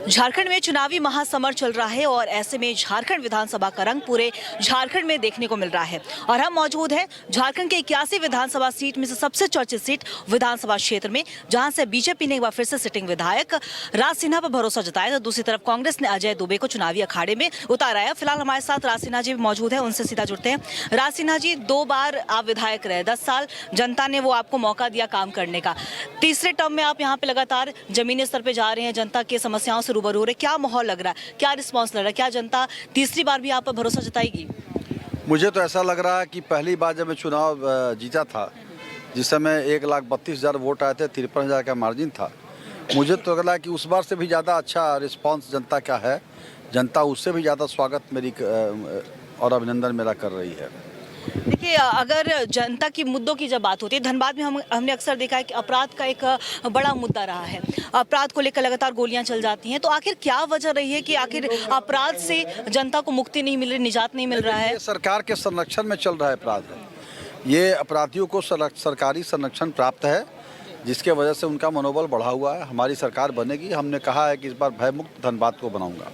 झारखंड में चुनावी महासमर चल रहा है और ऐसे में झारखंड विधानसभा का रंग पूरे झारखंड में देखने को मिल रहा है। और हम मौजूद हैं झारखंड के 81 विधानसभा सीट में से सबसे चर्चित सीट विधानसभा क्षेत्र में, जहां से बीजेपी ने एक बार फिर से सिटिंग विधायक राज सिन्हा पर भरोसा जताया, तो दूसरी तरफ कांग्रेस ने अजय दुबे को चुनावी अखाड़े में उतारा है। फिलहाल हमारे साथ राज सिन्हा जी भी मौजूद है, उनसे सीधा जुड़ते हैं। राज सिन्हा जी, 2 बार आप विधायक रहे, 10 साल जनता ने वो आपको मौका दिया काम करने का। तीसरे टर्म में आप यहाँ पे लगातार जमीनी स्तर पे जा रहे हैं, जनता की समस्याओं से रूबरू हो रहे। क्या माहौल लग रहा है, क्या रिस्पांस लग रहा है, क्या जनता तीसरी बार भी आप पर भरोसा जताएगी? मुझे तो ऐसा लग रहा है कि पहली बार जब मैं चुनाव जीता था, जिस समय 1,32,000 वोट आए थे, 53,000 का मार्जिन था, मुझे तो लग रहा है कि उस बार से भी ज़्यादा अच्छा रिस्पांस जनता का है। जनता उससे भी ज़्यादा स्वागत मेरी और अभिनंदन मेरा कर रही है। देखिए, अगर जनता की मुद्दों की जब बात होती है, धनबाद में हमने अक्सर देखा है कि अपराध का एक बड़ा मुद्दा रहा है। अपराध को लेकर लगातार गोलियां चल जाती हैं, तो आखिर क्या वजह रही है कि आखिर अपराध से जनता को मुक्ति नहीं मिल रही, निजात नहीं मिल रहा है? सरकार के संरक्षण में चल रहा है अपराध है। ये अपराधियों को सरकारी संरक्षण प्राप्त है, जिसके वजह से उनका मनोबल बढ़ा हुआ है। हमारी सरकार बनेगी, हमने कहा है कि इस बार भयमुक्त धनबाद को बनाऊंगा।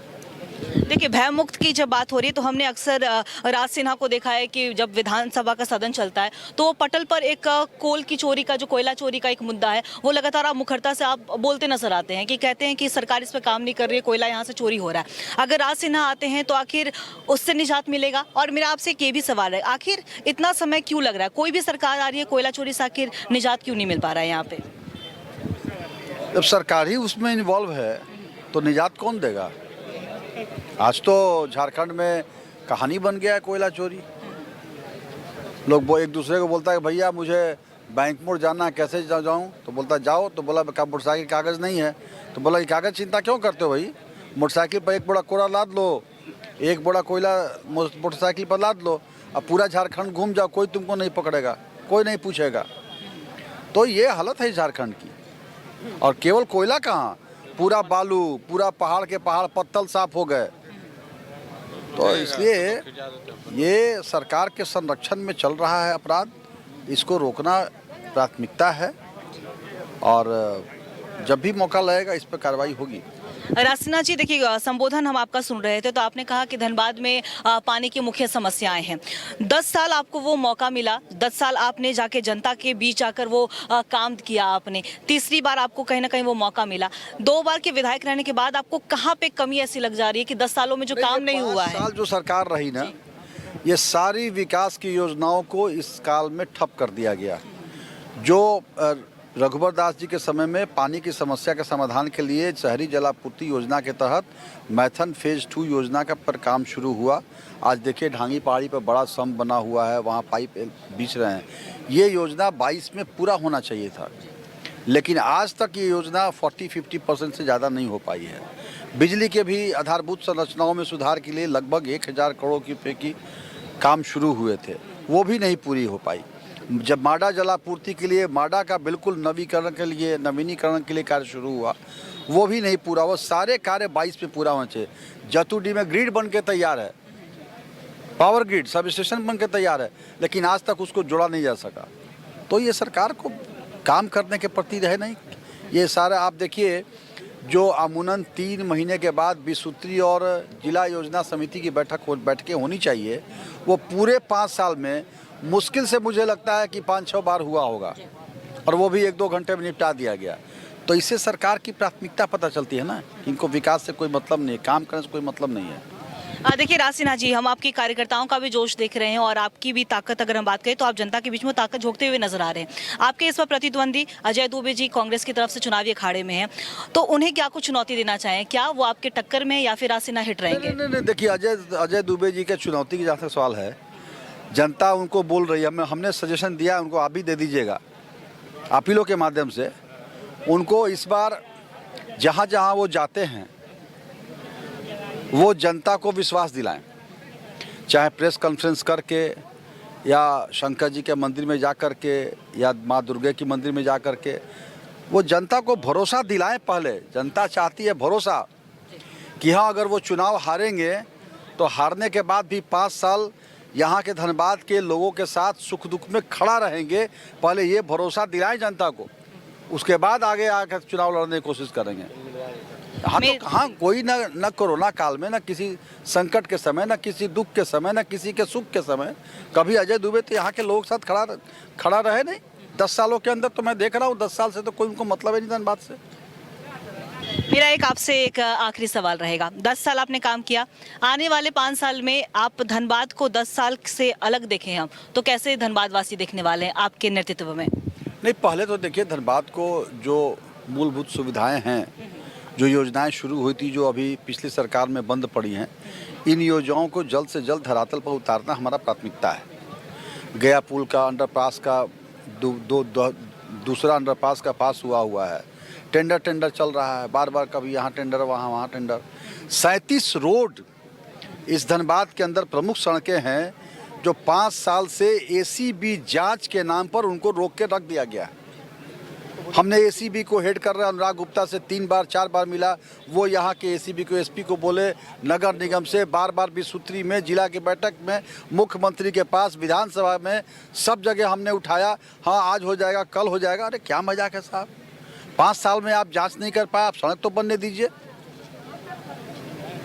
देखिए, भय मुक्त की जब बात हो रही है तो हमने अक्सर राज सिन्हा को देखा है कि जब विधानसभा का सदन चलता है तो पटल पर एक कोल की चोरी का, जो कोयला चोरी का एक मुद्दा है, वो लगातार आप मुखरता से आप बोलते नजर आते हैं कि कहते हैं कि सरकार इस पर काम नहीं कर रही है, कोयला यहाँ से चोरी हो रहा है। अगर राज सिन्हा आते हैं तो आखिर उससे निजात मिलेगा? और मेरा आपसे ये भी सवाल है, आखिर इतना समय क्यों लग रहा है? कोई भी सरकार आ रही है, कोयला चोरी से आखिर निजात क्यों नहीं मिल पा रहा है यहाँ पे? जब सरकार ही उसमें इन्वॉल्व है तो निजात कौन देगा? आज तो झारखंड में कहानी बन गया है कोयला चोरी। लोग वो एक दूसरे को बोलता है कि भैया मुझे बैंक मोड़ जाना है, कैसे जाऊँ? तो बोलता है जाओ। तो बोला मोटरसाइकिल कागज़ नहीं है, तो बोला ये कागज़ चिंता क्यों करते हो भाई, मोटरसाइकिल पर एक बोरा कोयला लाद लो, एक बोरा कोयला मोटरसाइकिल पर लाद लो, अब पूरा झारखंड घूम जाओ, कोई तुमको नहीं पकड़ेगा, कोई नहीं पूछेगा। तो ये हालत है झारखंड की। और केवल कोयला कहाँ, पूरा बालू, पूरा पहाड़ के पहाड़ पत्थर साफ हो गए। तो इसलिए ये सरकार के संरक्षण में चल रहा है अपराध, इसको रोकना प्राथमिकता है और जब भी मौका लगेगा इस पर कार्रवाई होगी। राज सिन्हा जी, देखिए, संबोधन हम आपका सुन रहे थे तो आपने कहा कि धनबाद में पानी की मुख्य समस्याएं हैं। 10 साल आपको वो मौका मिला, 10 साल आपने जाके जनता के बीच जाकर वो काम किया आपने। तीसरी बार आपको कहीं ना कहीं वो मौका मिला। 2 बार के विधायक रहने के बाद आपको कहाँ पे कमी ऐसी लग जा रही है कि 10 सालों में जो काम नहीं हुआ है? 5 साल जो सरकार रही ना, ये सारी विकास की योजनाओं को इस काल में ठप कर दिया गया। जो रघुवर दास जी के समय में पानी की समस्या के समाधान के लिए शहरी जलापूर्ति योजना के तहत मैथन फेज 2 योजना का पर काम शुरू हुआ। आज देखिए ढांगी पहाड़ी पर बड़ा सम्प बना हुआ है, वहाँ पाइप बिछ रहे हैं। ये योजना 22 में पूरा होना चाहिए था, लेकिन आज तक ये योजना 40-50% से ज़्यादा नहीं हो पाई है। बिजली के भी आधारभूत संरचनाओं में सुधार के लिए लगभग 1,000 करोड़ रुपये की काम शुरू हुए थे, वो भी नहीं पूरी हो पाई। जब माडा जलापूर्ति के लिए, माडा का बिल्कुल नवीनीकरण के लिए कार्य शुरू हुआ, वो भी नहीं पूरा हुआ। सारे कार्य 22 में पूरा होना चाहिए। जतुडी में ग्रिड बन के तैयार है, पावर ग्रिड सब स्टेशन बन के तैयार है, लेकिन आज तक उसको जोड़ा नहीं जा सका। तो ये सरकार को काम करने के प्रति रहे नहीं। ये सारा आप देखिए, जो अमूमन 3 महीने के बाद 20 सूत्री और जिला योजना समिति की बैठकें होनी चाहिए, वो पूरे 5 साल में मुश्किल से मुझे लगता है कि 5-6 बार हुआ होगा, और वो भी 1-2 घंटे में निपटा दिया गया। तो इससे सरकार की प्राथमिकता पता चलती है ना, इनको विकास से कोई मतलब नहीं है, काम करने से कोई मतलब नहीं है। देखिए राज सिन्हा जी, हम आपके कार्यकर्ताओं का भी जोश देख रहे हैं और आपकी भी ताकत, अगर हम बात करें तो आप जनता के बीच में ताकत झोंकते हुए नजर आ रहे हैं। आपके इस बार प्रतिद्वंदी अजय दुबे जी कांग्रेस की तरफ से चुनावी अखाड़े में हैं, तो उन्हें क्या कुछ चुनौती देना चाहें? क्या वो आपके टक्कर में या फिर राज सिन्हा हिट रहेंगे? नहीं, देखिए अजय दुबे जी के चुनौती की जहाँ तक सवाल है, जनता उनको बोल रही है, हमने सजेशन दिया, उनको आप भी दे दीजिएगा, आप ही लोग के माध्यम से। उनको इस बार जहाँ जहाँ वो जाते हैं वो जनता को विश्वास दिलाएं, चाहे प्रेस कॉन्फ्रेंस करके या शंकर जी के मंदिर में जा कर के या माँ दुर्गा की मंदिर में जा कर के, वो जनता को भरोसा दिलाएं। पहले जनता चाहती है भरोसा कि हाँ, अगर वो चुनाव हारेंगे तो हारने के बाद भी 5 साल यहाँ के धनबाद के लोगों के साथ सुख दुख में खड़ा रहेंगे। पहले ये भरोसा दिलाएं जनता को, उसके बाद आगे आकर चुनाव लड़ने की कोशिश करेंगे। हाँ तो कहाँ कोई न कोरोना काल में, न किसी संकट के समय, न किसी दुख के समय, न किसी के सुख के समय कभी अजय दुबे तो यहाँ के लोगों के साथ खड़ा रहे नहीं। 10 सालों के अंदर तो मैं देख रहा हूँ, 10 साल से तो कोई उनको मतलब ही नहीं धनबाद से। मेरा आपसे एक आखिरी सवाल रहेगा। 10 साल आपने काम किया, आने वाले 5 साल में आप धनबाद को 10 साल से अलग देखें हम तो कैसे धनबाद वासी देखने वाले हैं आपके नेतृत्व में? नहीं, पहले तो देखिए धनबाद को जो मूलभूत सुविधाएं हैं, जो योजनाएं शुरू हुई थी, जो अभी पिछली सरकार में बंद पड़ी हैं, इन योजनाओं को जल्द से जल्द धरातल पर उतारना हमारा प्राथमिकता है। गया पुल का अंडरपास का दूसरा अंडरपास का पास हुआ है, टेंडर चल रहा है, बार बार कभी यहाँ टेंडर वहाँ टेंडर। 37 रोड इस धनबाद के अंदर प्रमुख सड़कें हैं जो 5 साल से एसीबी जांच के नाम पर उनको रोक के रख दिया गया है। हमने एसीबी को हेड कर रहे अनुराग गुप्ता से 3 बार 4 बार मिला, वो यहाँ के एसीबी को एसपी को बोले, नगर निगम से बार बार विसूत्री में, जिला की बैठक में, मुख्यमंत्री के पास, विधानसभा में, सब जगह हमने उठाया। हाँ आज हो जाएगा, कल हो जाएगा। अरे क्या मजाक है साहब, 5 साल में आप जांच नहीं कर पाए, आप सड़क तो बनने दीजिए।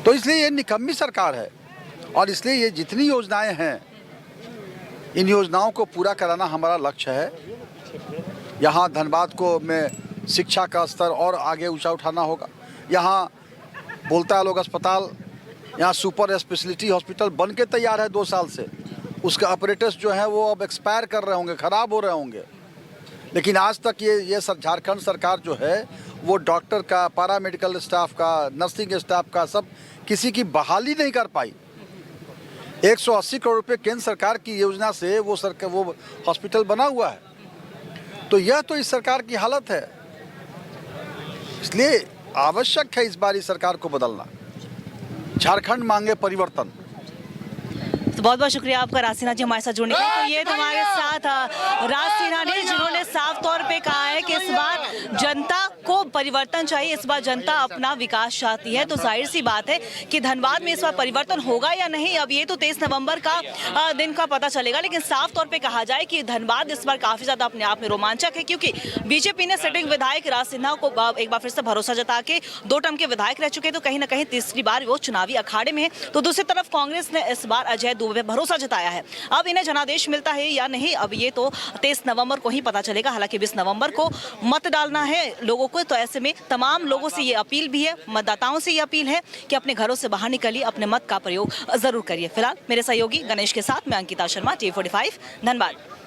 तो इसलिए ये निकम्मी सरकार है और इसलिए ये जितनी योजनाएं हैं, इन योजनाओं को पूरा कराना हमारा लक्ष्य है। यहाँ धनबाद को में शिक्षा का स्तर और आगे ऊंचा उठाना होगा। यहाँ बोलता है लोग अस्पताल, यहाँ सुपर स्पेशलिटी हॉस्पिटल बन के तैयार है 2 साल से, उसके ऑपरेटर्स जो हैं वो अब एक्सपायर कर रहे होंगे, ख़राब हो रहे होंगे। लेकिन आज तक ये झारखंड सरकार जो है वो डॉक्टर का, पैरामेडिकल स्टाफ का, नर्सिंग स्टाफ का, सब किसी की बहाली नहीं कर पाई। 180 करोड़ रुपए केंद्र सरकार की योजना से वो हॉस्पिटल बना हुआ है। तो यह तो इस सरकार की हालत है। इसलिए आवश्यक है इस बार इस सरकार को बदलना। झारखंड मांगे परिवर्तन। तो बहुत बहुत शुक्रिया आपका राज सिन्हा जी हमारे साथ जुड़ने के लिए। तो ये हमारे साथ राज सिन्हा ने, जिन्होंने साफ तौर पे कहा है कि इस बार जनता को परिवर्तन चाहिए, इस बार जनता अपना विकास चाहती है। तो जाहिर सी बात है कि धनबाद में इस बार परिवर्तन होगा या नहीं, अब ये तो 23 नवंबर का दिन का पता चलेगा। लेकिन साफ तौर पे कहा जाए कि धनबाद इस बार काफी ज्यादा अपने आप में रोमांचक है, क्योंकि बीजेपी ने सिटिंग विधायक राज सिन्हा को एक बार फिर से भरोसा जता के 2 टर्म के विधायक रह चुके, तो कहीं ना कहीं तीसरी बार वो चुनावी अखाड़े में है। तो दूसरी तरफ कांग्रेस ने इस बार अजय दुबे पे भरोसा जताया है। अब इन्हें जनादेश मिलता है या नहीं, अब ये तो 23 नवंबर को ही पता चलेगा। हालांकि 20 नवंबर को मत डालना है लोगों को, तो ऐसे में तमाम लोगों से ये अपील भी है, मतदाताओं से ये अपील है कि अपने घरों से बाहर निकलिए, अपने मत का प्रयोग जरूर करिए। फिलहाल मेरे सहयोगी गणेश के साथ मैं अंकिता शर्मा, TV45 धनबाद।